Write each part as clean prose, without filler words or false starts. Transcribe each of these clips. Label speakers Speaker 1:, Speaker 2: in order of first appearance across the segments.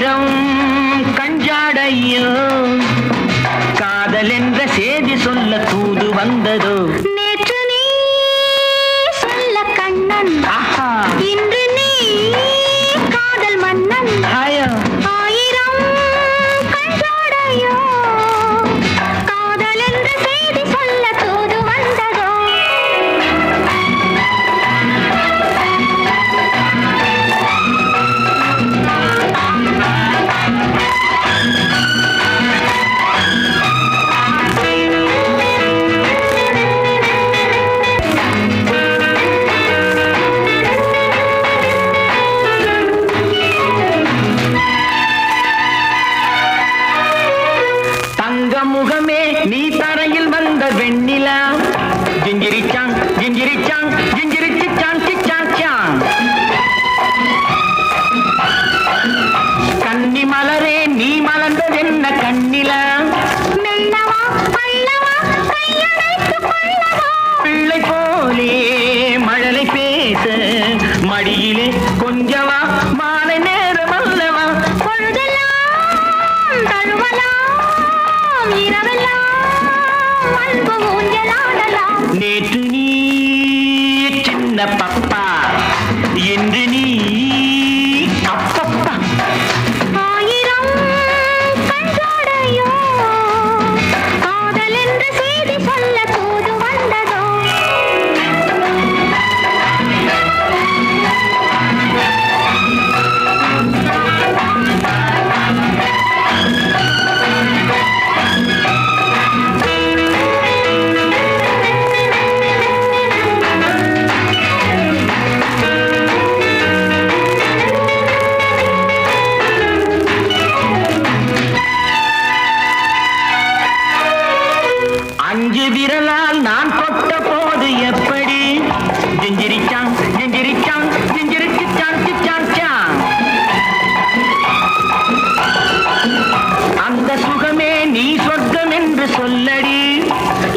Speaker 1: ஆயிரம் கஞ்சாடையோ காதல் என்ற செய்தி சொல்ல தூது வந்ததோ
Speaker 2: நேற்று நீ சொல்ல கண்ணன் இன்று நீ காதல் மன்னன் ஆயிரம் கஞ்சாடையோ காதல் என்ற செய்தி சொல்ல தூது வந்ததோ
Speaker 1: முகமே நீ தரையில் வந்த வெண்ணிலா ஜிஞ்சிரிச்சான் ஜிஞ்சிரிச்சான் ஜிஞ்சிரிச்சான் சிச்சான் கன்னி மலரே நீ மலர்ந்ததென்ன கண்ணிலா
Speaker 2: மெல்லவா பல்லவா கையணைத்துக் கொள்ளவா
Speaker 1: பிள்ளை போலே மழலை பேச மடியிலே கொஞ்சவா மாலை நேரம் அல்லவா
Speaker 2: பொழுதெல்லாம் தழுவலாம் இரவெல்லாம் அன்பு ஊஞ்சலாடலாம்
Speaker 1: நேற்று நீ சின்ன பப்பா என்று நீ அப்பப்பா
Speaker 2: ஆயிரம் கஞ்சாடையோ காதல் என்ற செய்தி சொல்ல தூது வந்ததோ
Speaker 1: அஞ்சு விரலால் நான் தொட்ட போது எப்படி ஜிஞ்சிரிச்சான் ஜிஞ்சிரிச்சான் ஜிஞ்சிரிச்சான் சிச்சான் சான் அந்த சுகமே நீ சொர்க்கம் என்று சொல்லடி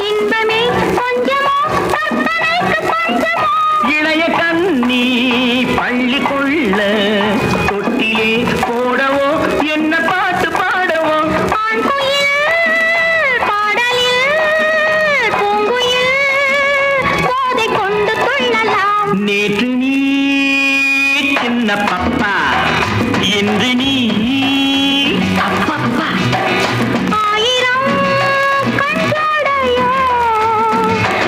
Speaker 2: இன்பமே கொஞ்சமோ கற்பனைக்கு பஞ்சமோ
Speaker 1: இளைய கண்ணி பள்ளி கொள்ள தொட்டிலே போடவோ என்ன பாட்டு பாடவோ
Speaker 2: ஆண் குயில் பாடலில் பூங்குயில் போதை கொண்டு துள்ளலாம்
Speaker 1: நேற்று நீ சின்ன பப்பா என்று நீ அப்பப்பா
Speaker 2: ஆயிரம் கஞ்சாடையோ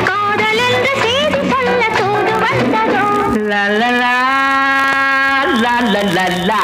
Speaker 2: காதல் என்ற செய்தி சொல்ல தூது வந்ததோ
Speaker 1: லா லா லா லா லா லா